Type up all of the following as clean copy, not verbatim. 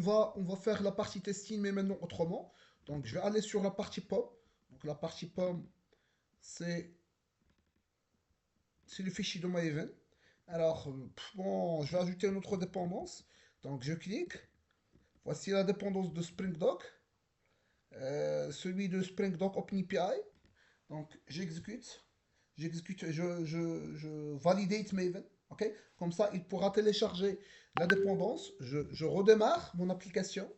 on va faire la partie testing, mais maintenant autrement. Donc, je vais aller sur la partie POM. Donc, la partie POM, c'est le fichier de MyEvent. Alors, bon, je vais ajouter une autre dépendance. Donc, je clique. Voici la dépendance de SpringDoc. Celui de SpringDoc OpenAPI. Donc, j'exécute, je validate Maven. Ok. Comme ça, il pourra télécharger la dépendance. Je redémarre mon application.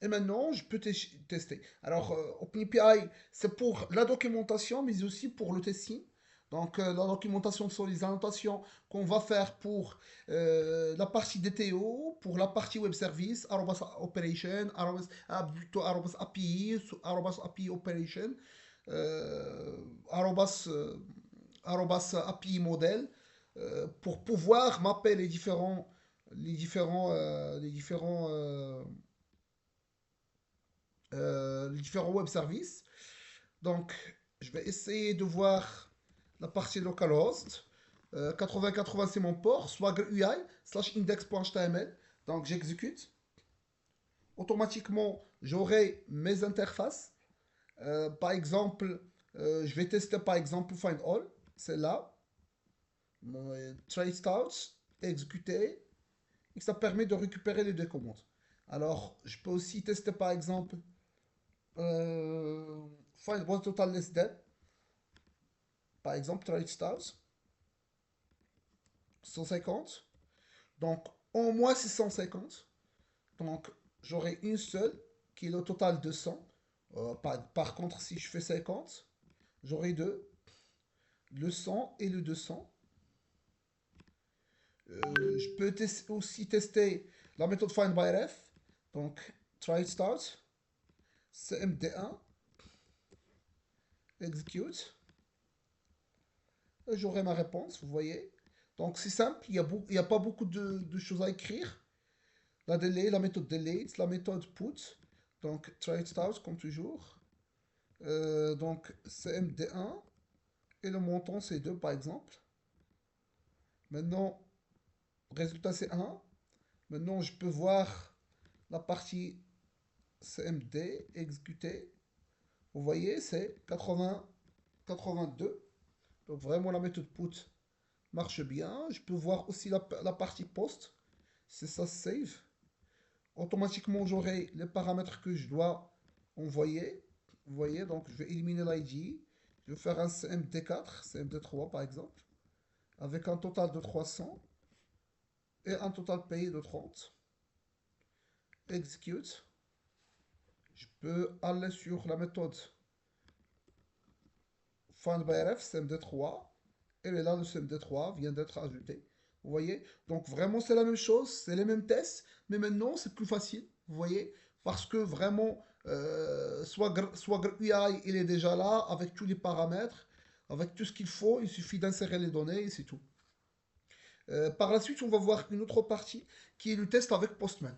Et maintenant, je peux tester. Alors, OpenAPI, c'est pour la documentation, mais aussi pour le testing. Donc, la documentation sont les annotations qu'on va faire pour la partie DTO, pour la partie web service, arrobas operation, plutôt arrobas API, arrobas API operation, arrobas, arrobas API model, pour pouvoir mapper les différents web services. Donc, je vais essayer de voir la partie localhost. 8080 c'est mon port, swagger UI slash index.html. Donc, j'exécute. Automatiquement, j'aurai mes interfaces. Par exemple, je vais tester par exemple find all. C'est là. Trade starts, exécuter. Et ça permet de récupérer les deux commandes. Alors, je peux aussi tester par exemple find was total less than. Par exemple, trade stars 150. Donc, en moins c'est 150. Donc, j'aurai une seule qui est le total de 100. Par contre, si je fais 50, j'aurai deux. Le 100 et le 200. Je peux aussi tester la méthode find by ref. Donc, try start, cmd1, execute. J'aurai ma réponse, vous voyez. Donc, c'est simple, il n'y a pas beaucoup de choses à écrire. La méthode delete, la méthode put. Donc, try start, comme toujours. Donc, cmd1. Et le montant, c'est 2, par exemple. Maintenant, résultat, c'est 1. Maintenant, je peux voir la partie CMD exécutée. Vous voyez, c'est 80, 82. Donc, vraiment, la méthode put marche bien. Je peux voir aussi la partie post. C'est ça, save. Automatiquement, j'aurai les paramètres que je dois envoyer. Vous voyez, donc je vais éliminer l'ID. Je vais faire un CMD4, CMD3 par exemple, avec un total de 300 et un total payé de 30. Execute. Je peux aller sur la méthode findByref CMD3. Et là, le CMD3 vient d'être ajouté. Vous voyez? Donc vraiment, c'est la même chose, c'est les mêmes tests, mais maintenant, c'est plus facile. Vous voyez? Parce que vraiment, Swagger UI, il est déjà là, avec tous les paramètres, avec tout ce qu'il faut. Il suffit d'insérer les données et c'est tout. Par la suite, on va voir une autre partie qui est le test avec Postman.